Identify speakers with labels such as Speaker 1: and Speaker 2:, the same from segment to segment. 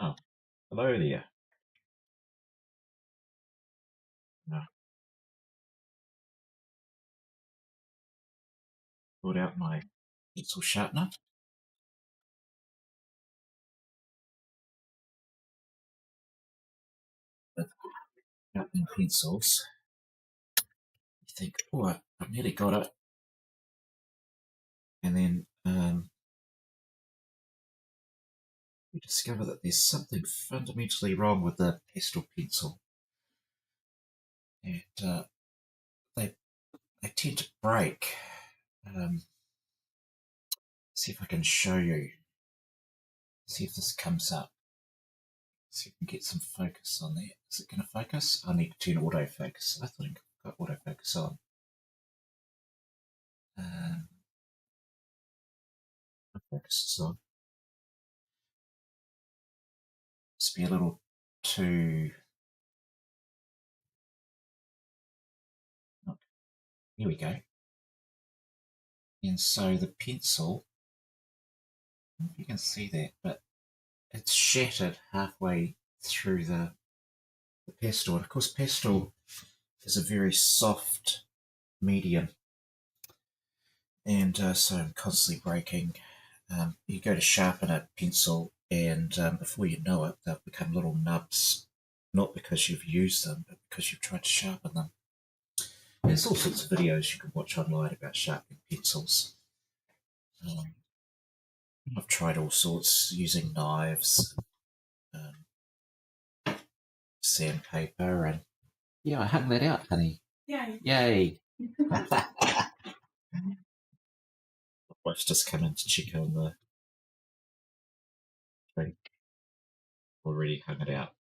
Speaker 1: Oh, hello there. I brought out my pencil sharpener with sharpening pencils. You think, oh, I've nearly got it. And then you discover that there's something fundamentally wrong with the pastel pencil. And they, they tend to break. See if I can show you. See if this comes up. See if I can get some focus on there. Is it going to focus? I need to turn autofocus. I thought I got autofocus on. Um, focus is on. Must be a little too. Here we go. And so the pencil, I don't know if you can see that, but it's shattered halfway through the pastel. And of course, pastel is a very soft medium, and so I'm constantly breaking. You go to sharpen a pencil, and before you know it, they'll become little nubs, not because you've used them, but because you've tried to sharpen them. There's all sorts of videos you can watch online about sharpening pencils. Um, I've tried all sorts using knives, um, sandpaper, and yeah, I hung that out, honey. Yay! Yay! My wife's just come in to check on the thing. Already hung it out.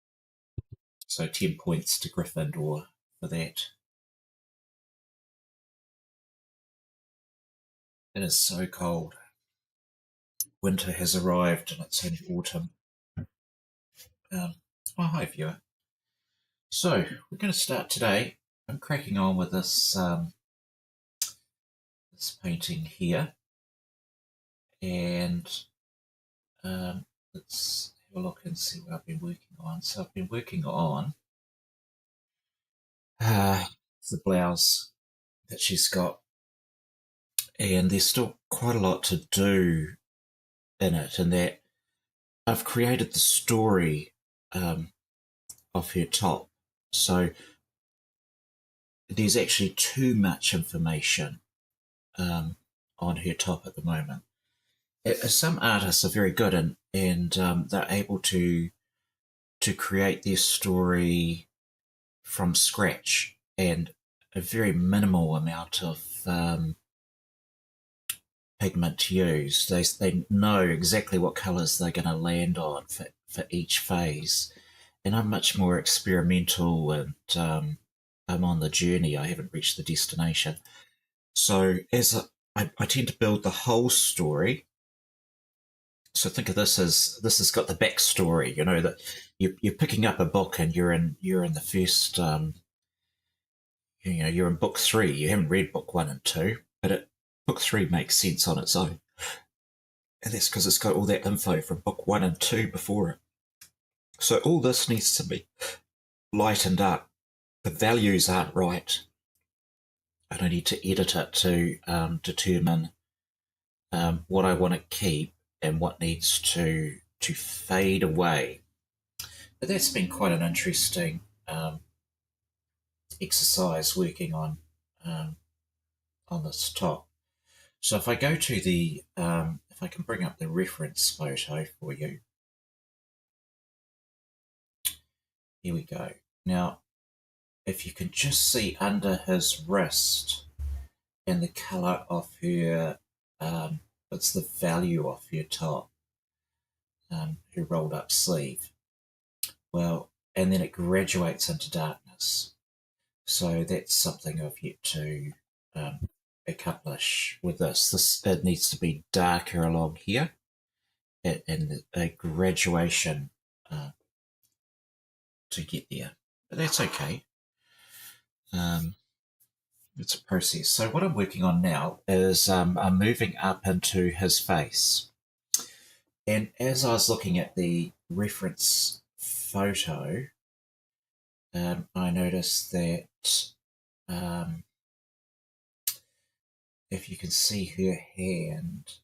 Speaker 1: So 10 points to Gryffindor for that. It is so cold. Winter has arrived and it's only autumn. Oh, hi, viewer. So, we're going to start today. I'm cracking on with this this painting here. And let's have a look and see what I've been working on. So I've been working on the blouse that she's got, and there's still quite a lot to do in it, and that I've created the story of her top. So there's actually too much information on her top at the moment. Some artists are very good and they're able to create their story from scratch and a very minimal amount of pigment to use. They know exactly what colours they're going to land on for each phase. And I'm much more experimental and I'm on the journey. I haven't reached the destination. So I tend to build the whole story. So think of this as this has got the backstory. You know that you're picking up a book and you're in the first you're in book 3. You haven't read book 1 and 2, but book 3 makes sense on its own, and that's because it's got all that info from book 1 and 2 before it. So all this needs to be lightened up. The values aren't right. I don't need to edit it to determine what I want to keep and what needs to fade away. But that's been quite an interesting exercise working on this top. So if I go to the, if I can bring up the reference photo for you. Here we go. Now, if you can just see under his wrist and the colour of her, it's the value of her top, her rolled up sleeve. Well, and then it graduates into darkness. So that's something I've yet to accomplish with this. It needs to be darker along here, and a graduation to get there. But that's okay. It's a process. So what I'm working on now is I'm moving up into his face. And as I was looking at the reference photo, I noticed that um, if you can see her hand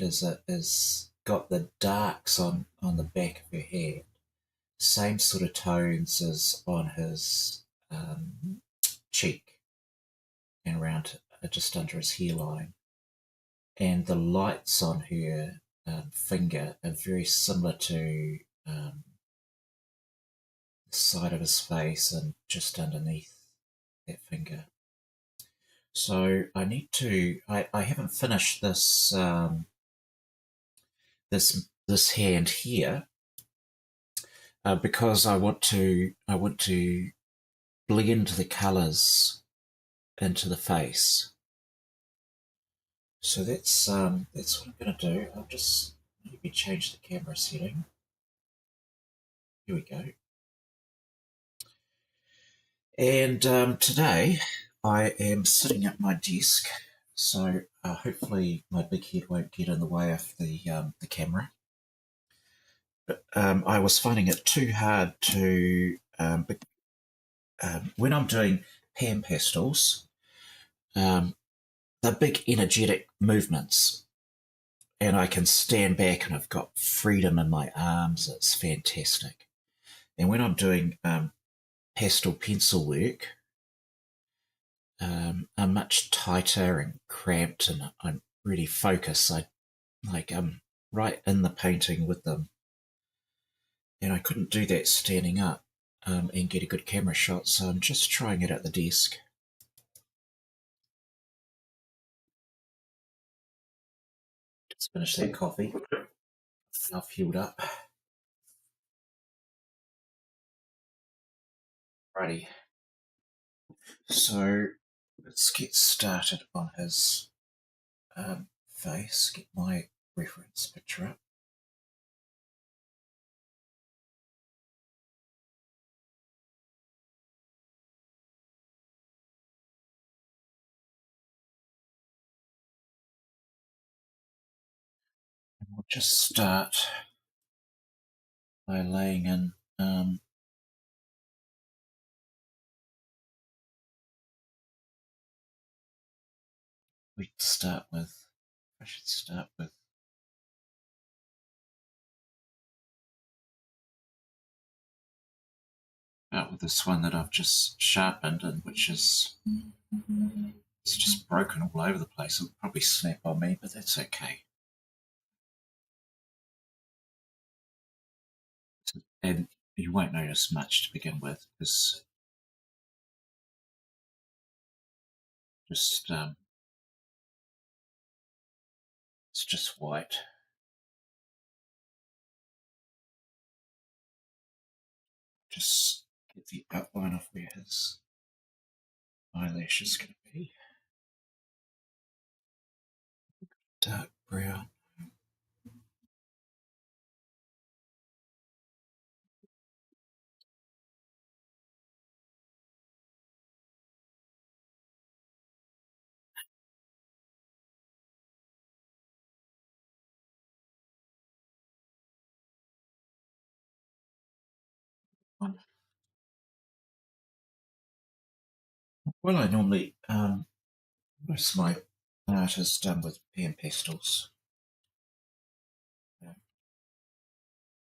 Speaker 1: is got the darks on the back of her hand, same sort of tones as on his cheek and around just under his hairline. And the lights on her finger are very similar to the side of his face and just underneath that finger. So I need to. I haven't finished this hand here because I want to blend the colours into the face. So that's what I'm going to do. I'll just maybe change the camera setting. Here we go. And today I am sitting at my desk, so hopefully my big head won't get in the way of the camera. But I was finding it too hard to when I'm doing pan pastels, um, they're big energetic movements, and I can stand back and I've got freedom in my arms. It's fantastic. And when I'm doing pastel pencil work, are much tighter and cramped, and I'm really focused. I'm right in the painting with them, and I couldn't do that standing up and get a good camera shot. So I'm just trying it at the desk. Just finished that coffee. Now fueled up. Righty. So let's get started on his face. Get my reference picture up. We'll just start by laying in we start with I should start with this one that I've just sharpened, and which is it's just broken all over the place. It'll probably snap on me, but that's okay. And you won't notice much to begin with, because just it's just white. Just get the outline of where his eyelash is going to be. Dark brown. Well, I normally most of my art is done with pan pastels.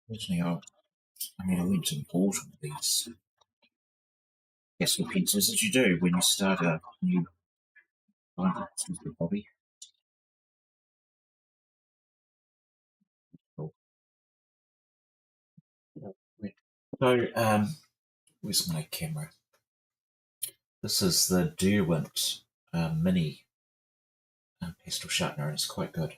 Speaker 1: Originally, I went and bought all these pastel pencils as you do when you start a new hobby. So, where's my camera? This is the Derwent Mini pastel sharpener, and it's quite good.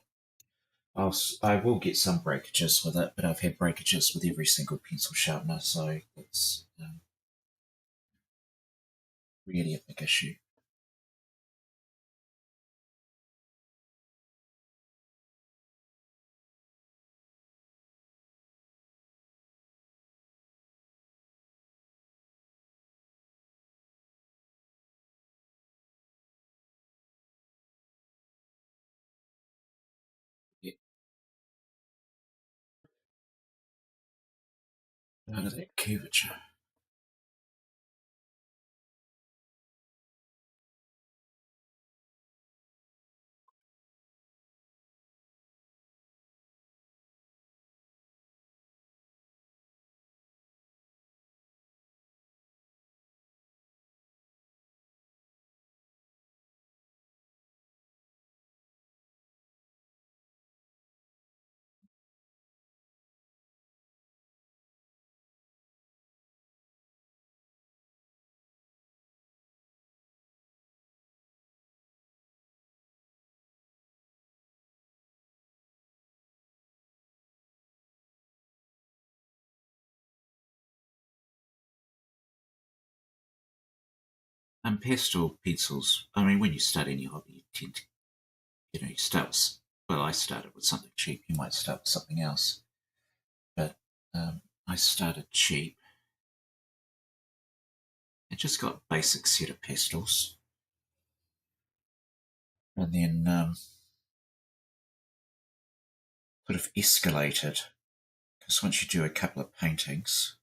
Speaker 1: I will get some breakages with it, but I've had breakages with every single pencil sharpener, so it's really a big issue. Yeah. out of that curvature. And pastel pencils, I mean, when you start any hobby, you tend to, you start with, well, I started with something cheap. You might start with something else. But I started cheap. I just got a basic set of pastels. And then sort of escalated. Because once you do a couple of paintings,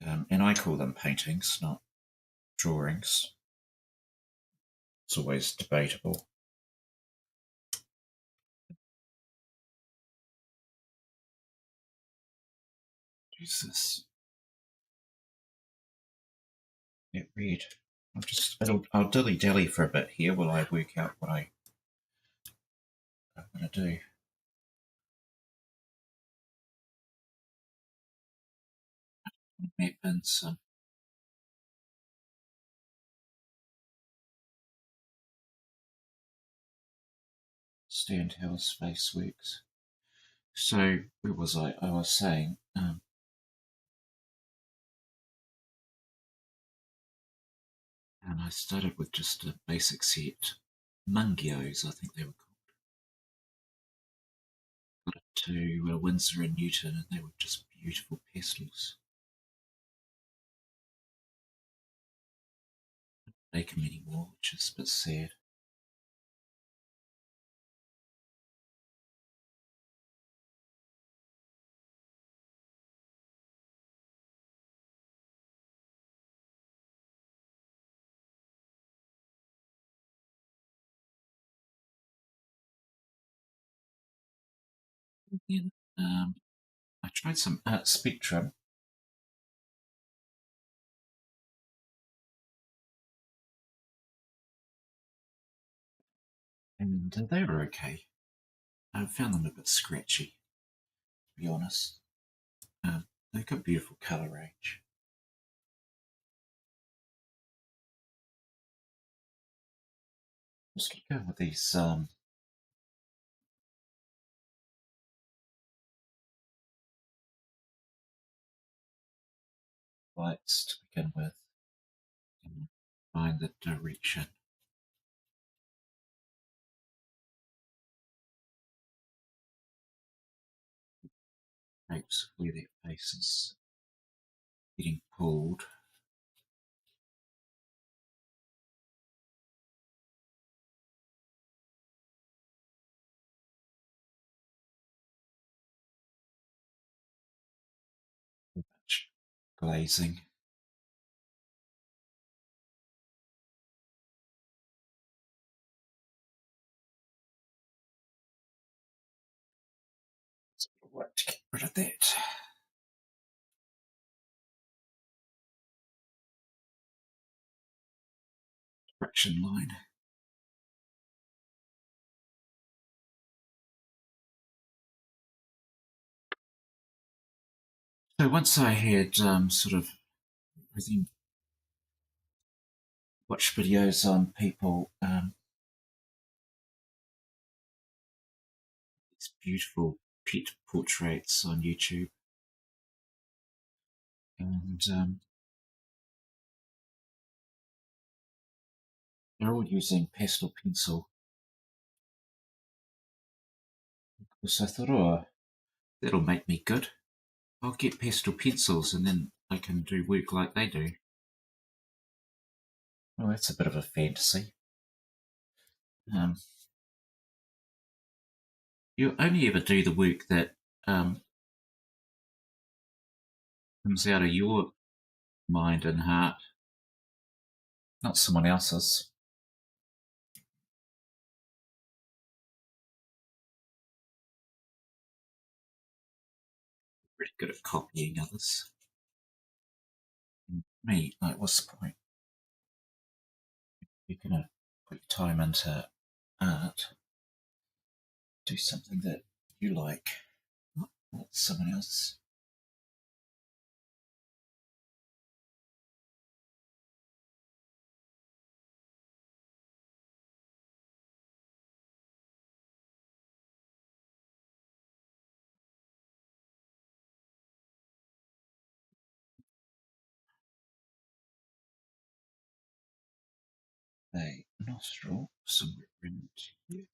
Speaker 1: and I call them paintings, not drawings. It's always debatable. Who's this? Get red. I'll dilly dally for a bit here while I work out what I'm going to do. Map in some stand how space works. So where was I? I was saying, and I started with just a basic set, Mungios, I think they were called. Got it to Windsor and Newton, and they were just beautiful pastels. Make them anymore, which is a bit sad. Then I tried some Art Spectrum, and they were okay. I found them a bit scratchy, to be honest. They've got beautiful colour range. I'm just going to go with these lights to begin with and find the direction. Shapes where their face is getting pulled. Much glazing. It's a bit of work to get rid of that. Friction line. So once I had sort of watched videos on people, these beautiful pet portraits on YouTube, and they're all using pastel pencil. So I thought, oh, that'll make me good. I'll get pastel pencils and then I can do work like they do. Well, that's a bit of a fantasy. Um, you only ever do the work that comes out of your mind and heart, not someone else's. Pretty good at copying others. Me, like, what's the point? You're gonna put your time into art, do something that you like, not someone else. A nostril somewhere in here.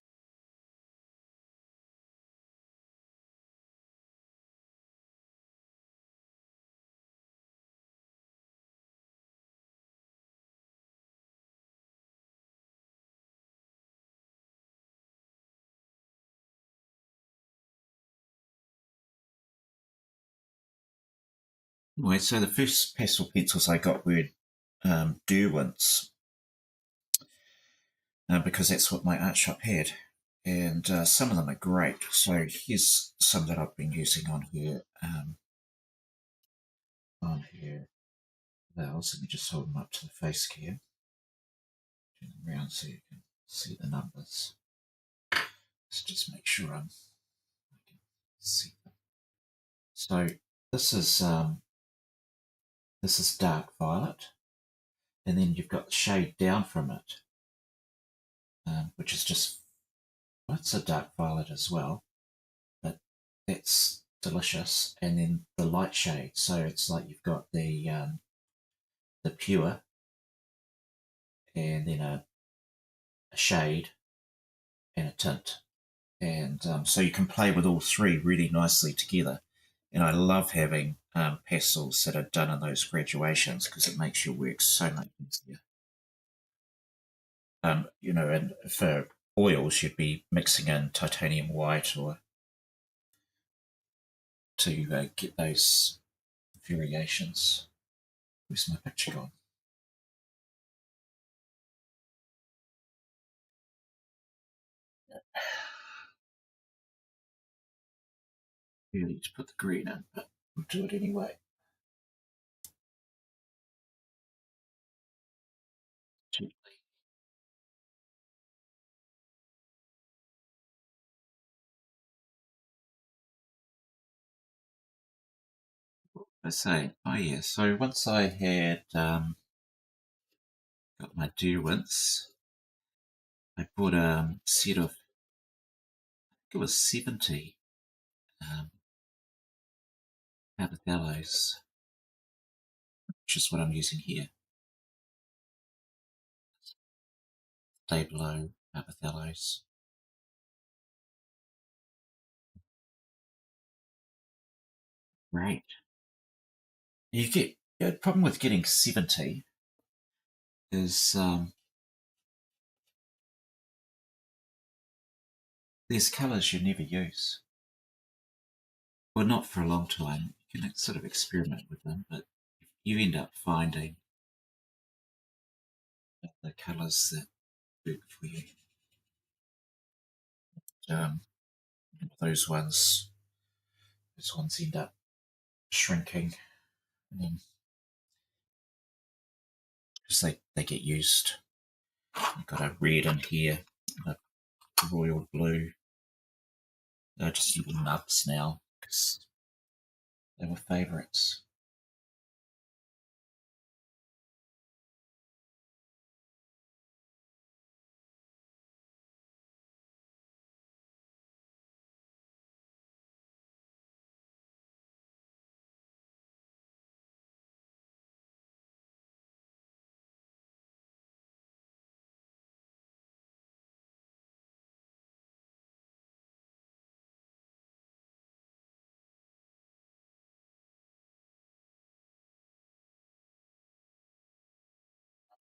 Speaker 1: Anyway, so the first pastel pencils I got were Derwents, because that's what my art shop had. And some of them are great. So here's some that I've been using on here. Those. Let me just hold them up to the face cam. Turn them around so you can see the numbers. Let's just make sure I can see them. So this is dark violet, and then you've got the shade down from it, which is just, well, it's a dark violet as well, but that's delicious. And then the light shade, so it's like you've got the pure, and then a shade and a tint, and so you can play with all three really nicely together. And I love having pastels that are done in those graduations because it makes your work so much easier. And for oils, you'd be mixing in titanium white or to get those variations. Where's my picture gone? You need to put the green in, but we'll do it anyway. I say, oh yeah. So once I had got my Derwents, I bought a set of, I think it was 70 um, Abathellos, which is what I'm using here. Stabilo Abathellos. Great. You get the problem with getting 70 is there's colours you never use. Well, not for a long time. You can sort of experiment with them, but you end up finding the colours that work for you. Um, those ones end up shrinking because they get used. I've got a red in here, a royal blue. They're just little nubs now because they were favourites.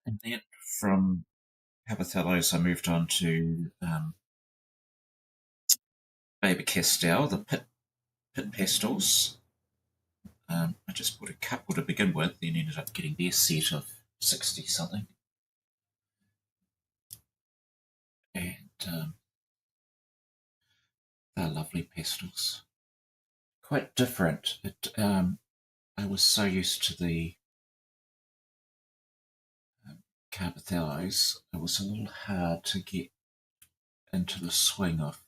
Speaker 1: And then from Abathellos, I moved on to Faber Castell, the pit pastels. I just bought a couple to begin with, then ended up getting their set of 60 something. And they're lovely pastels. Quite different. I was so used to the carpet phthalates, it was a little hard to get into the swing of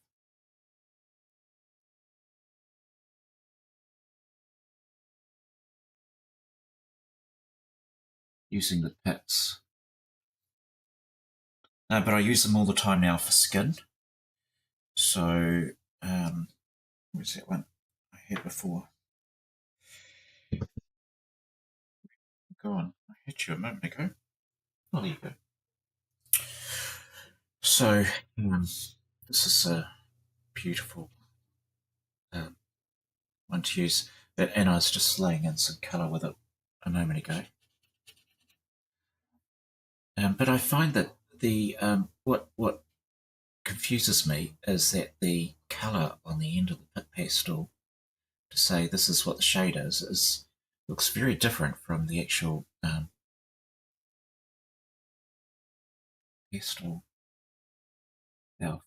Speaker 1: using the pits. No, but I use them all the time now for skin. So, where's that one I had before? Go on, I hit you a moment ago. Oh, there you go. So, this is a beautiful one to use. And I was just laying in some colour with it a moment ago. But I find that the what confuses me is that the colour on the end of the pit pastel to say this is what the shade is looks very different from the actual pastel itself.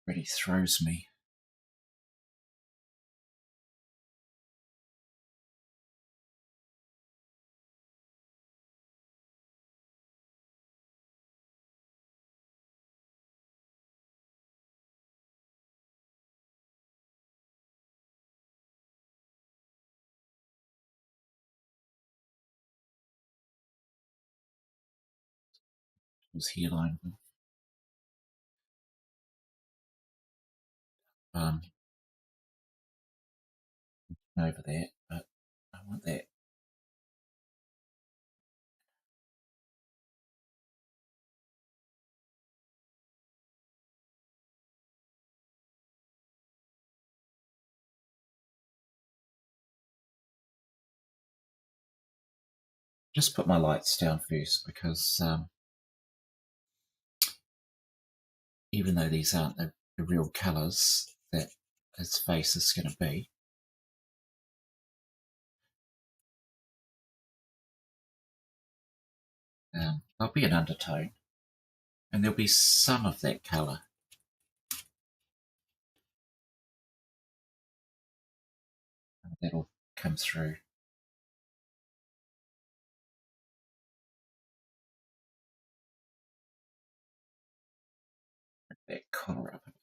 Speaker 1: Really throws me. His hairline um, over that, but I want that. Just put my lights down first because even though these aren't the real colours that his face is going to be, there'll be an undertone and there'll be some of that colour that'll come through. That colour up a bit.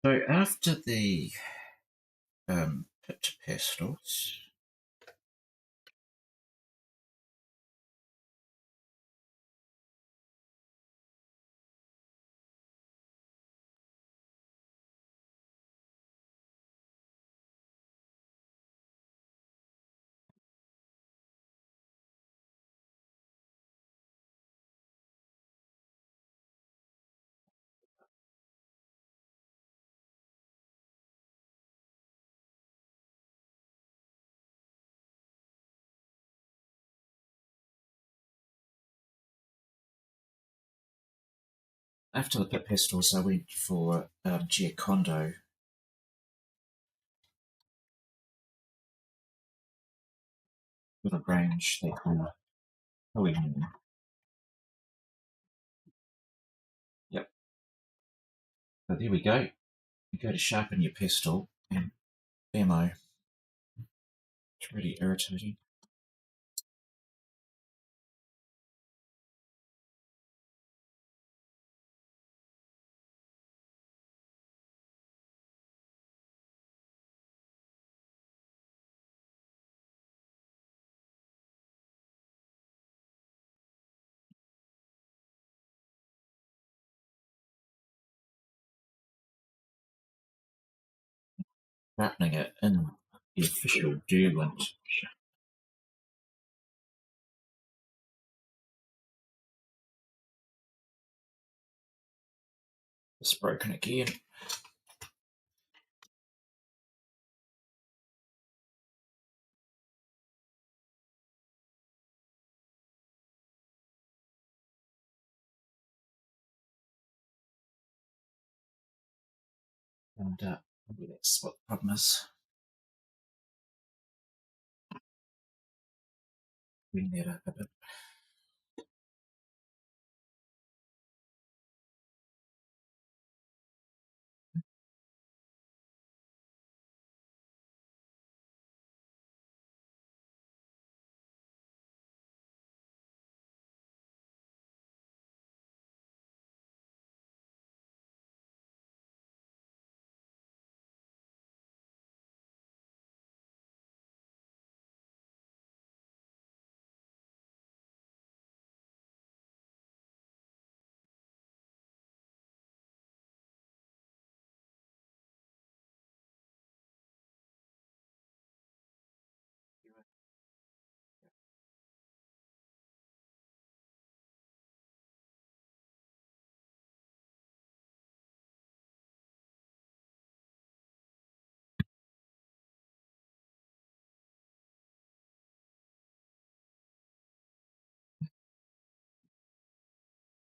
Speaker 1: So after the pit pastels, I went for Giocondo with a range they call Poem. Yep. So there we go. You go to sharpen your pestle and bammo. It's really irritating. happening it in the official Derwent. It's broken again. And maybe that's what the problem is. Bring that up a bit.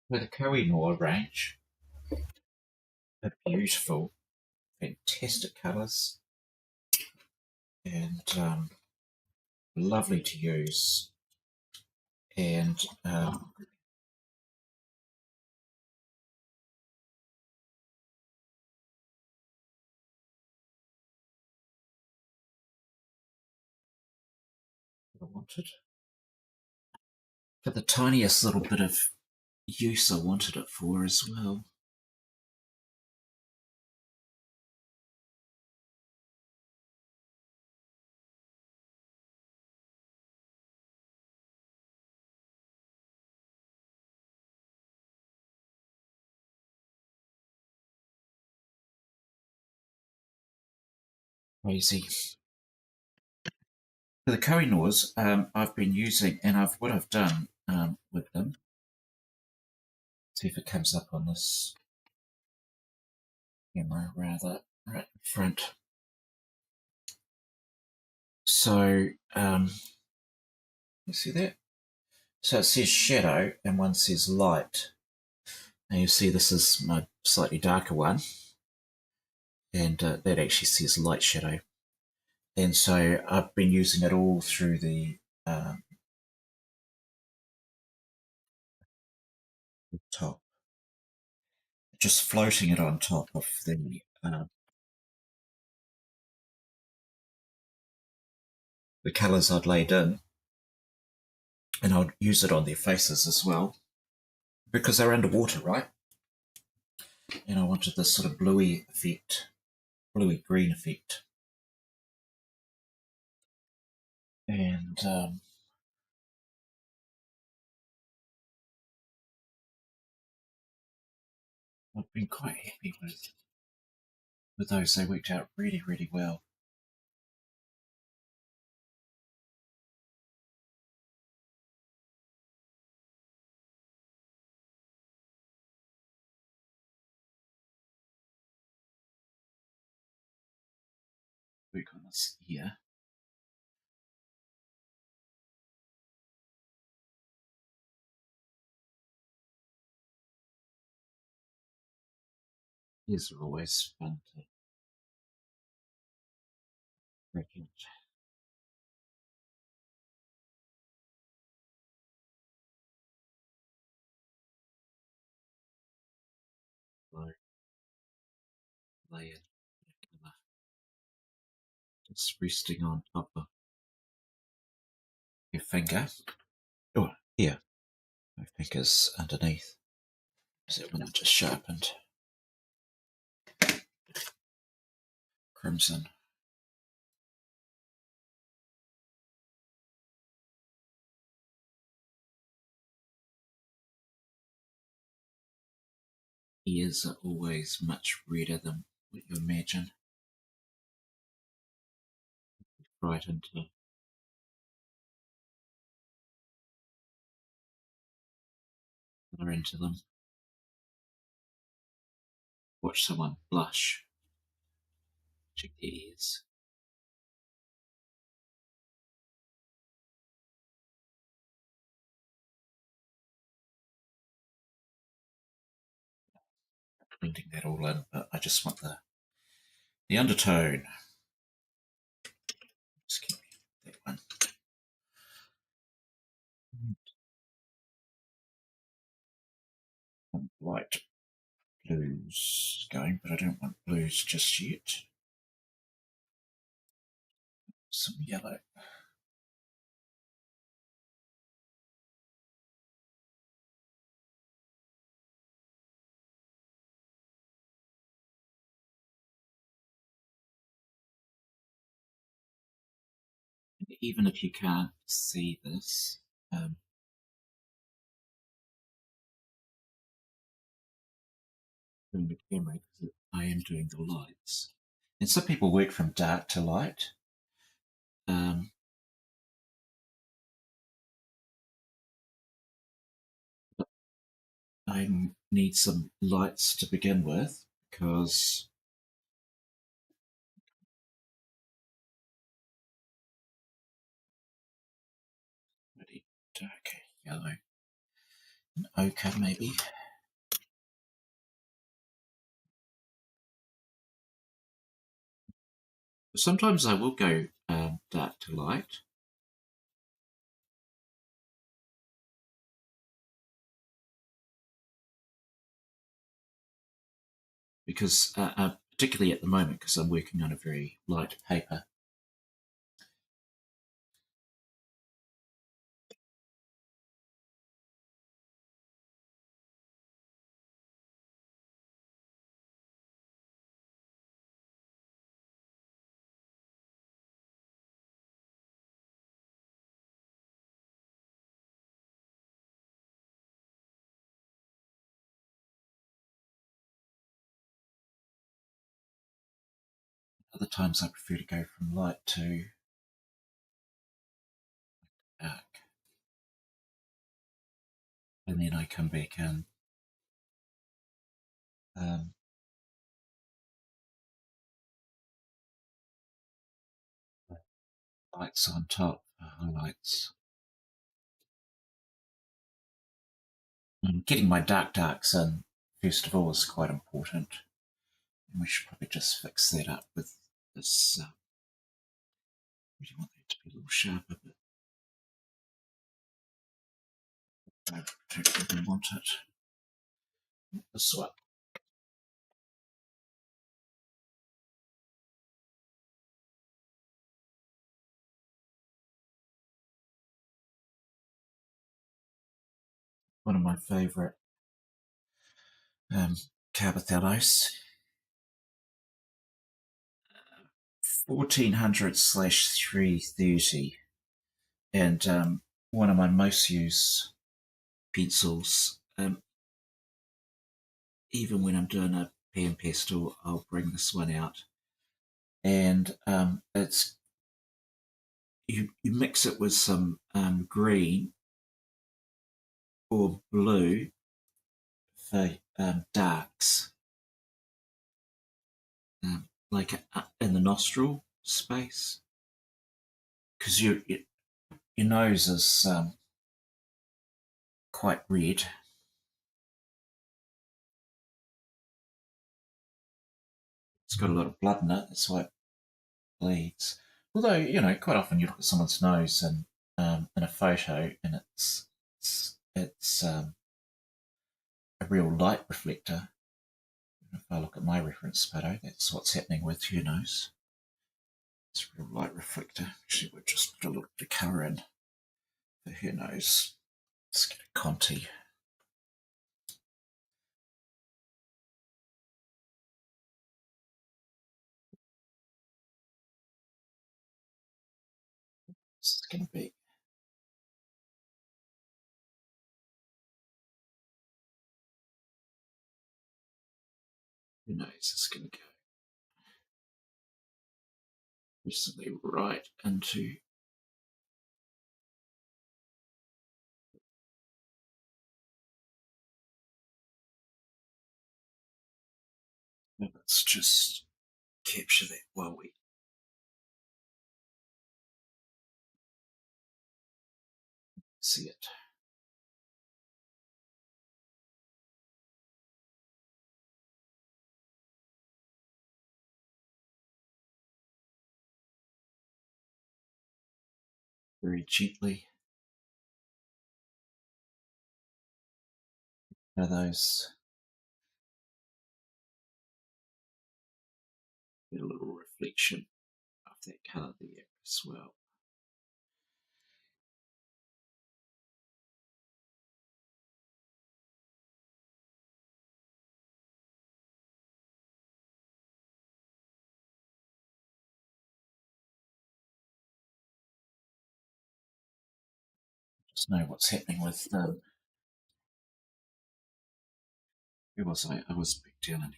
Speaker 1: With the Kohinoor range, they're beautiful, fantastic colours, and lovely to use. And I wanted for the tiniest little bit of use I wanted it for as well. Crazy. For the Kohinoors, I've been using, and what I've done with them. See if it comes up on this camera rather right in front. So you see that? So it says shadow and one says light. And you see this is my slightly darker one, and that actually says light shadow. And so I've been using it all through the top, just floating it on top of the colours I'd laid in, and I'll use it on their faces as well because they're underwater, right? And I wanted this sort of bluey effect, bluey green effect. And I've been quite happy with those. They worked out really, really well. Work on this here. These are always fun to break into. Layered colour. Just resting on top of your finger. Oh, here. My finger's underneath. Is it when it just sharpened? Crimson. Ears are always much redder than what you imagine. right into them. Watch someone blush. Check the ears. Blending that all in, but I just want the undertone. Just keep that one. Light blues going, but I don't want blues just yet. Some yellow. And even if you can't see this, doing the camera because I am doing the lights. And some people work from dark to light. But I need some lights to begin with because pretty dark yellow, and ochre maybe. Sometimes I will go dark to light. Because particularly at the moment, because I'm working on a very light paper. Other times I prefer to go from light to dark. And then I come back in. Um, Lights on top, highlights. And getting my darks in, first of all, is quite important. And we should probably just fix that up with this. We do want that to be a little sharper, but I don't really want it this way. One of my favourite Carbothellos, 1400/330, and one of my most used pencils. Even when I'm doing a pan pastel, I'll bring this one out, and it's you mix it with some green or blue for darks, like in the nostril space, because your nose is quite red. It's got a lot of blood in it. That's why it bleeds. Although quite often you look at someone's nose and in a photo, and it's a real light reflector. If I look at my reference photo, that's what's happening with your nose. It's a real light reflector. Actually, we'll just put a little bit of colour in for her nose. Let's get a Conti. This is going to be. Her nose is going to go. recently right into let's just capture that while we see it. Very gently. Now those get a little reflection of that colour there as well. Just know what's happening with where was I? I was back down in here.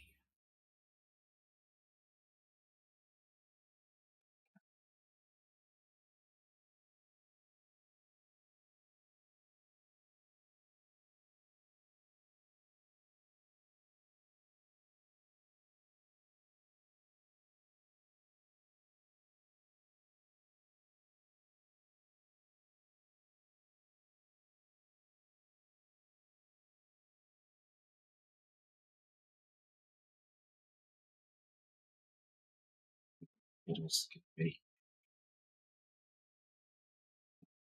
Speaker 1: It was going to be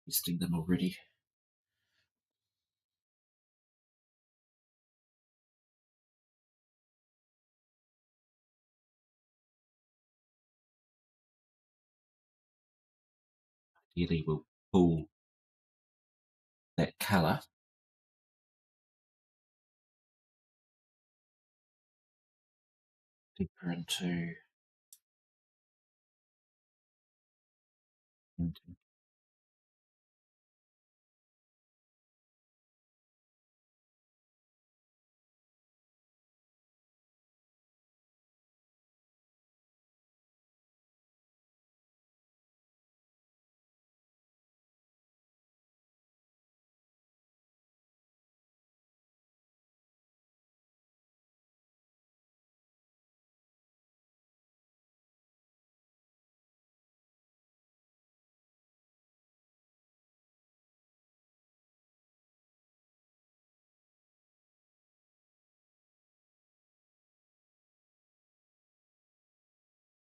Speaker 1: testing them already. Ideally we'll pull that colour deeper into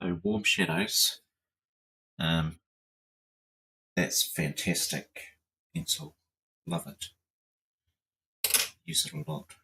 Speaker 1: so warm shadows. That's fantastic pencil. Love it. Use it a lot.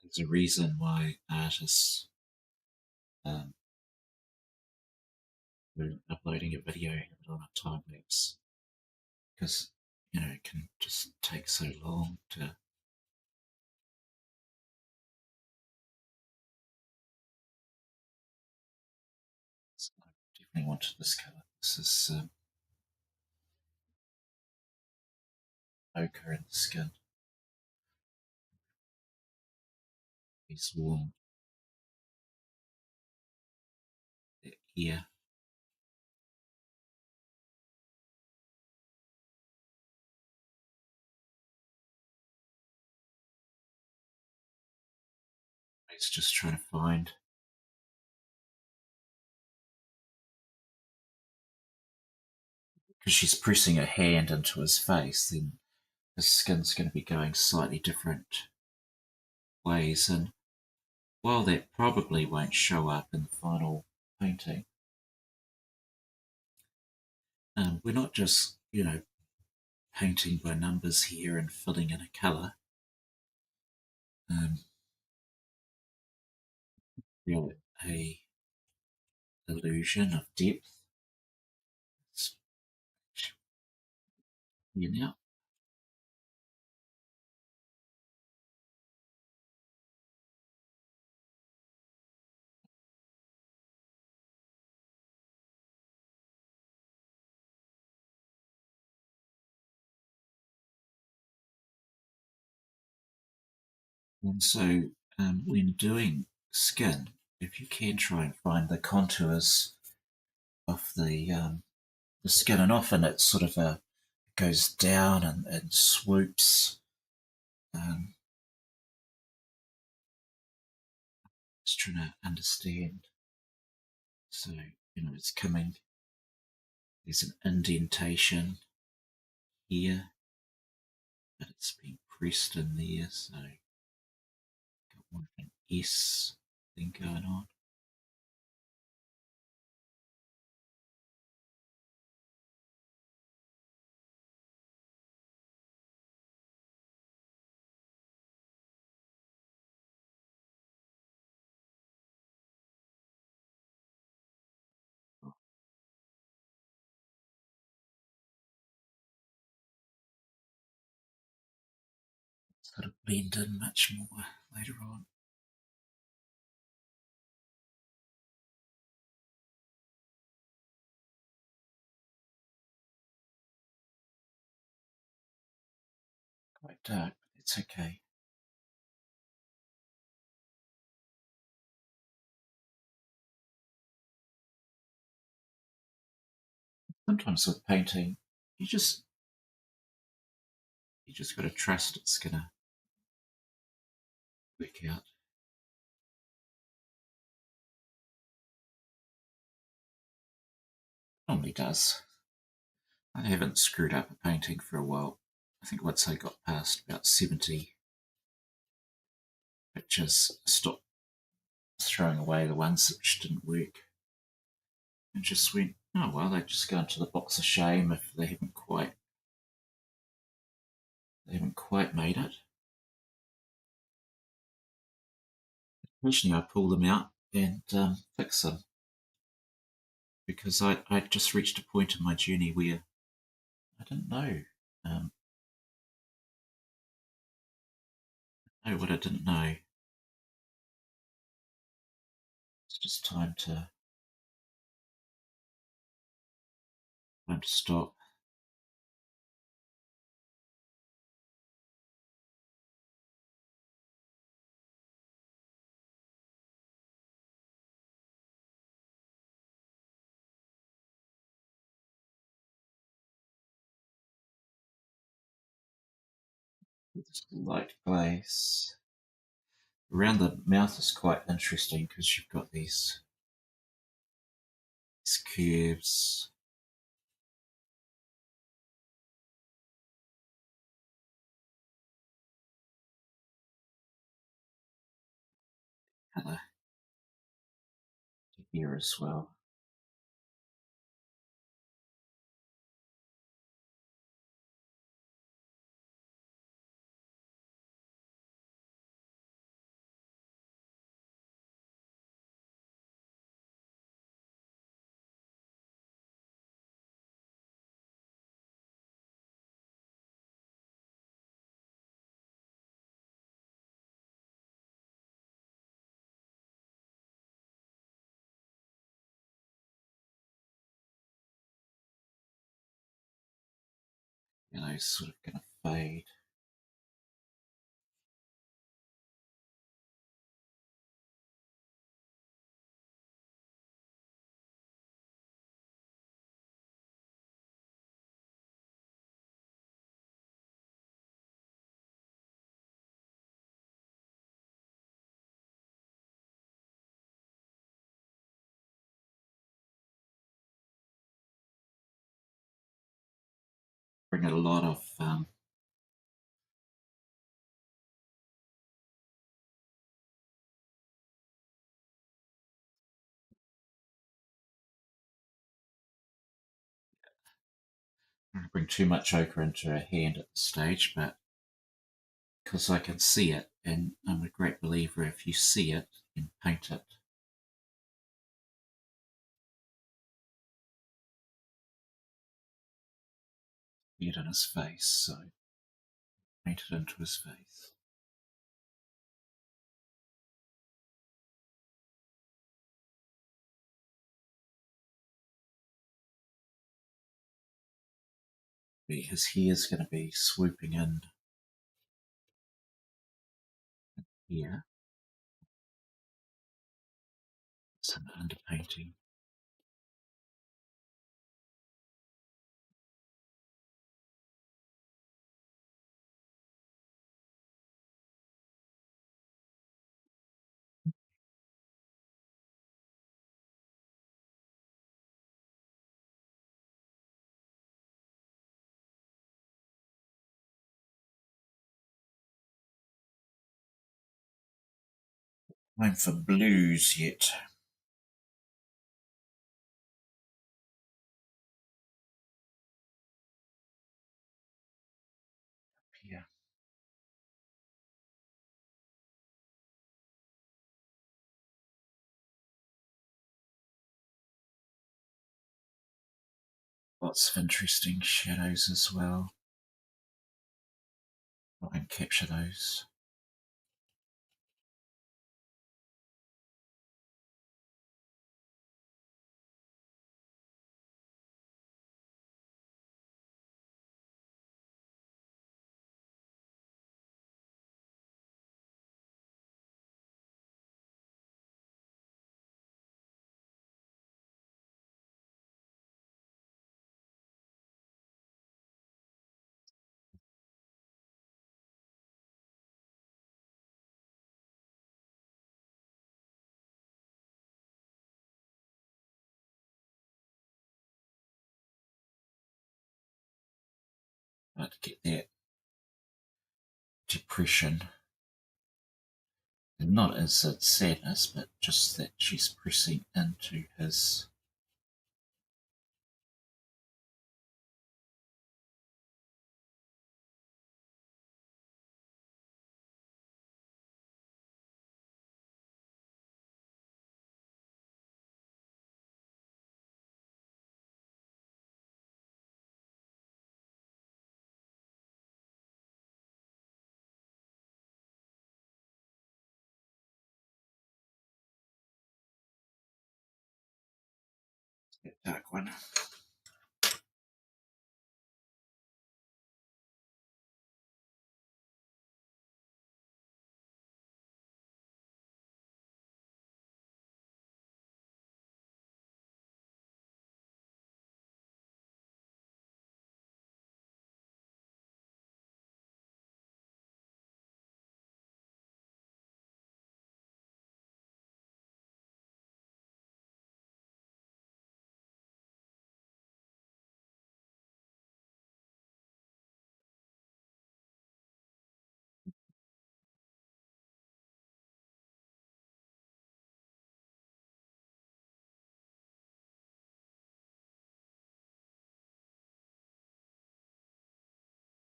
Speaker 1: There's a reason why artists um, are uploading a video on a time lapse, because it can just take so long to. So I definitely wanted this colour. This is ochre in the skin. It's warm here. It's just trying to find. Because she's pressing her hand into his face, then his skin's going to be going slightly different ways. And while that probably won't show up in the final painting, we're not just, painting by numbers here and filling in a colour. Um, a illusion of depth. It's here now. And so when doing skin, if you can try and find the contours of the skin, and often it's sort of goes down and swoops. Um, just trying to understand. So, it's coming, there's an indentation here, but it's been pressed in there, so got more of an S thing going on. Sort of blend in much more later on. Quite dark, but it's okay. Sometimes with painting, you just got to trust it's gonna work out. Normally does. I haven't screwed up a painting for a while. I think once I got past about 70 pictures, I stopped throwing away the ones which didn't work and just went, oh well, they just go into the box of shame if they haven't quite made it. Occasionally I pull them out and fix them because I just reached a point in my journey where I didn't um, know what I didn't know. It's just time to stop. This light glaze around the mouth is quite interesting because you've got these curves. Colour here as well. Sort of going to fade. Bring a lot of bring too much ochre into her hand at this stage, but because I can see it, and I'm a great believer if you see it, you can paint it. get in his face, so paint it into his face. His hair's going to be swooping in here. Some underpainting. Time for blues yet. Here. Lots of interesting shadows as well. Try and capture those. To get that depression. And not as a sadness, but just that she's pressing into his. That dark one.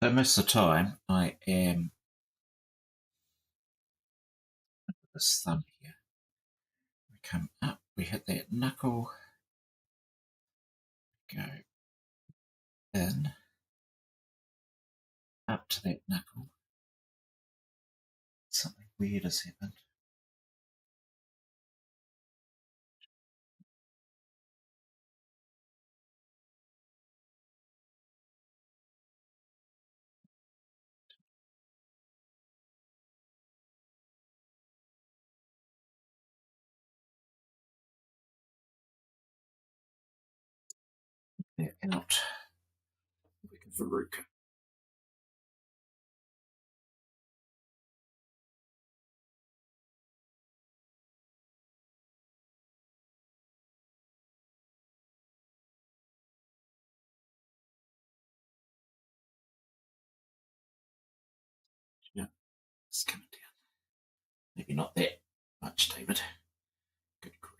Speaker 1: So most of the time I am this thumb here. We come up, we hit that knuckle, go in, up to that knuckle. Something weird has happened. That out. Like a verruca. Yeah, it's coming down. Maybe not that much, David. Good grief.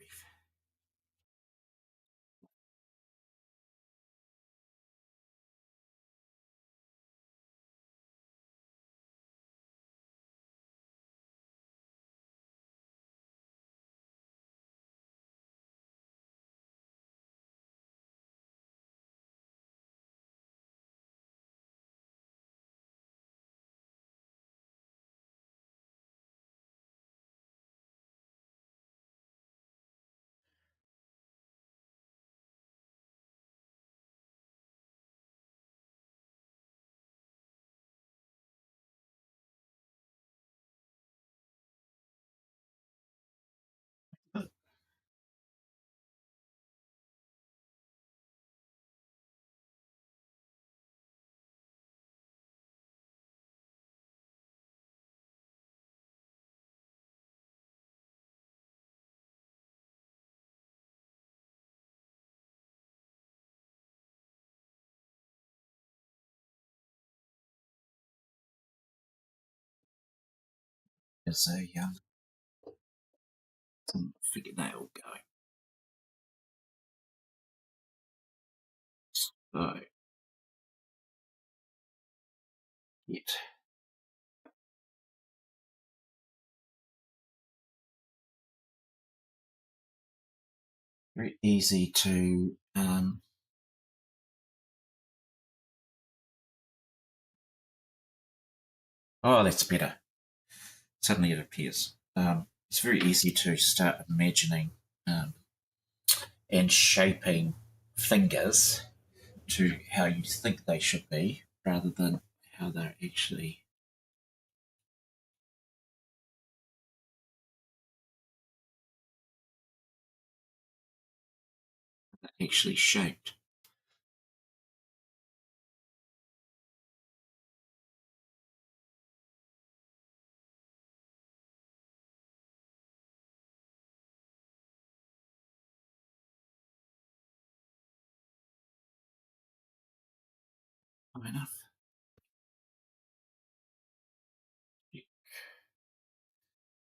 Speaker 1: is a fingernail going. So, yet. Very easy to oh, that's better. Suddenly it appears. It's very easy to start imagining um, and shaping fingers to how you think they should be rather than how they're actually shaped. Enough.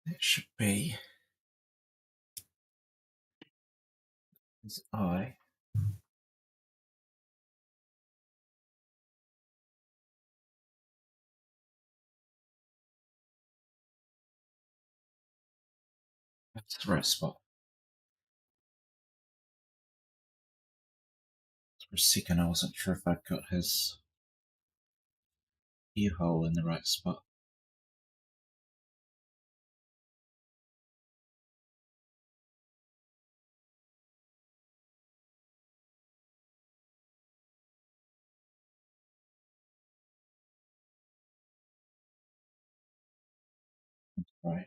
Speaker 1: That should be his eye. That's the right spot. For a second, I wasn't sure if I'd got his ear hole in the right spot. Right.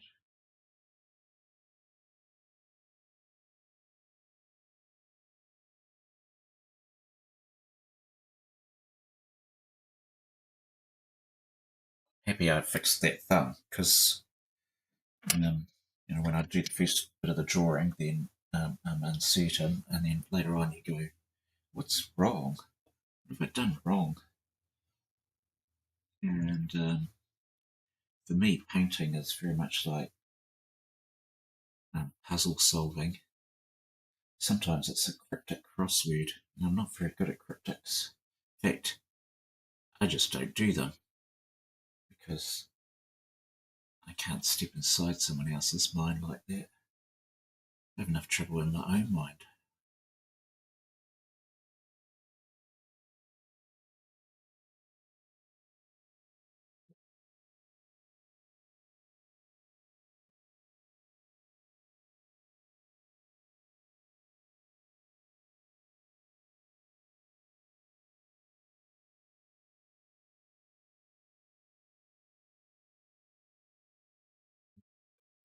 Speaker 1: Happy I fixed that thumb because when I do the first bit of the drawing, then I'm uncertain, and then later on you go, "What's wrong? What have I done wrong?" And for me, painting is very much like puzzle solving. Sometimes it's a cryptic crossword, and I'm not very good at cryptics. In fact, I just don't do them because I can't step inside someone else's mind like that. I have enough trouble in my own mind.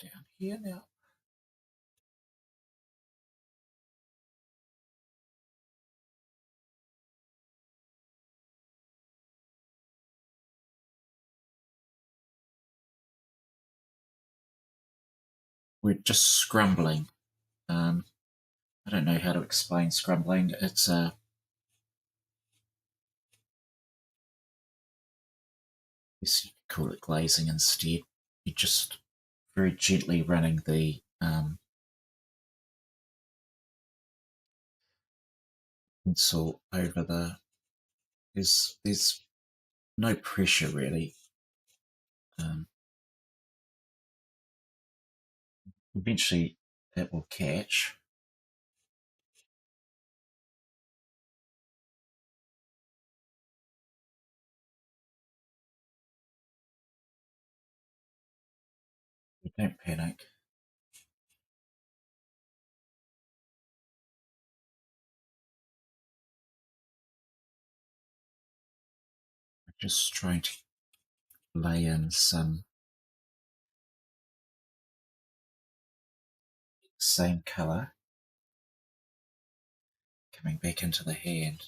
Speaker 1: Down here now. We're just scrambling. I don't know how to explain scrambling. It's guess you could call it glazing instead. You're just very gently running the pencil over the. There's no pressure really. Um, Eventually, it will catch. Don't panic. I'm just trying to lay in some same colour coming back into the hand.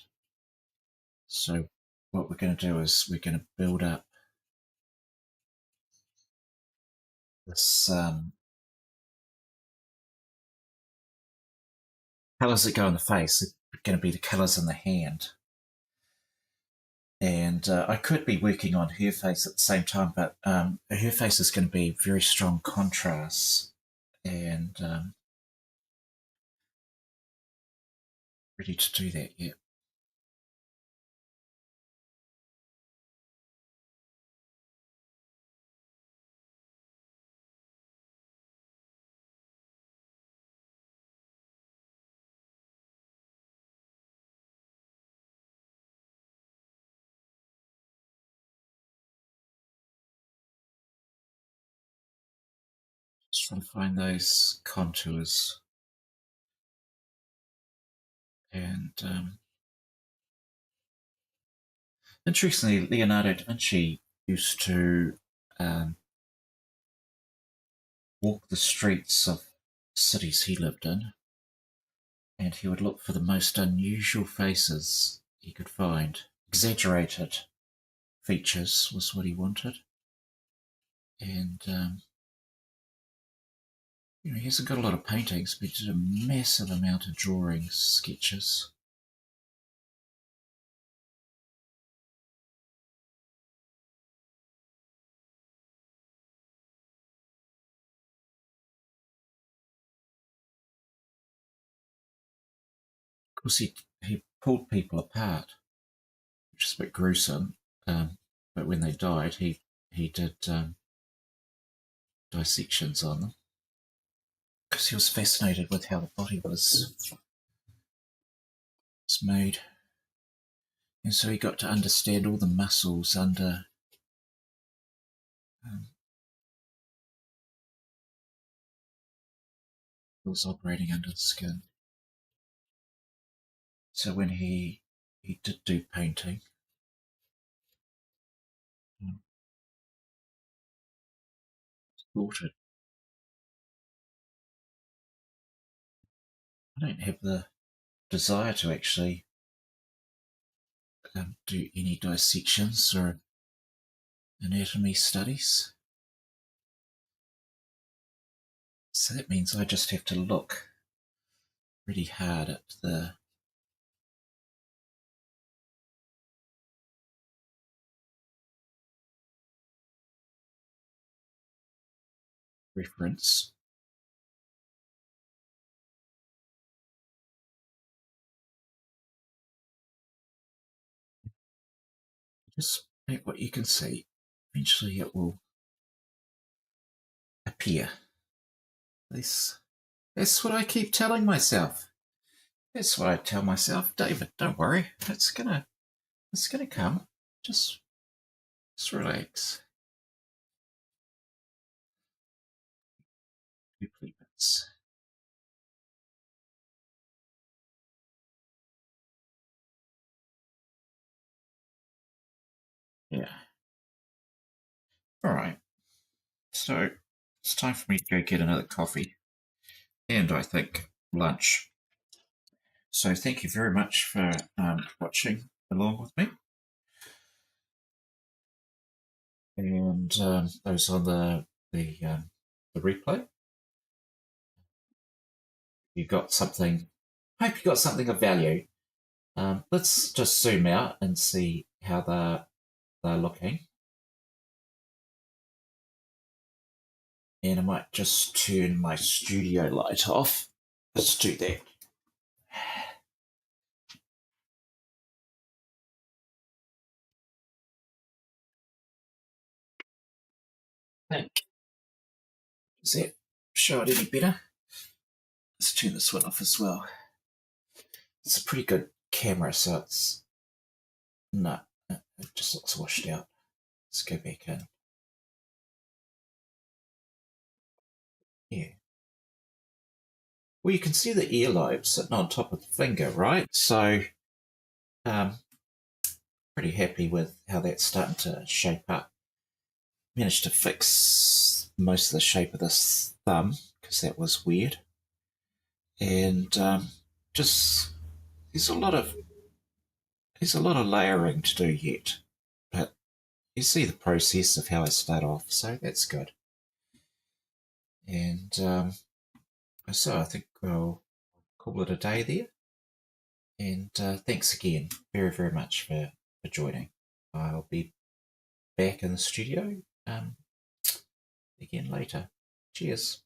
Speaker 1: So what we're going to do is we're going to build up this colours that go in the face are going to be the colours in the hand. And I could be working on her face at the same time, but her face is going to be very strong contrast, and ready to do that yet. Just trying to find those contours. And interestingly, Leonardo da Vinci used to um, walk the streets of cities he lived in, and he would look for the most unusual faces he could find. Exaggerated features was what he wanted. And he hasn't got a lot of paintings, but he did a massive amount of drawings, sketches. Of course, he pulled people apart, which is a bit gruesome. But when they died, he did dissections on them because he was fascinated with how the body was made, and so he got to understand all the muscles under was operating under the skin. So when he did do painting, thought it. I don't have the desire to actually do any dissections or anatomy studies. So that means I just have to look really hard at the reference. Just make what you can see. Eventually it will appear. That's what I keep telling myself. That's what I tell myself. David, don't worry. It's gonna come. Just relax. 2 minutes. Yeah. All right. So it's time for me to go get another coffee and I think lunch. So thank you very much for watching along with me. And those on the replay, you got something. Hope you got something of value. Let's just zoom out and see how they're looking. And I might just turn my studio light off. Let's do that. Does that show it any better? Let's turn this one off as well. It's a pretty good camera, so it's no, it just looks washed out. Let's go back in. Yeah. Well, you can see the earlobe sitting on top of the finger, right? So, pretty happy with how that's starting to shape up. Managed to fix most of the shape of this thumb because that was weird, and just there's a lot of layering to do yet, but you see the process of how I start off, so that's good. And so I think I'll call it a day there. And thanks again very, very much for joining. I'll be back in the studio again later. Cheers.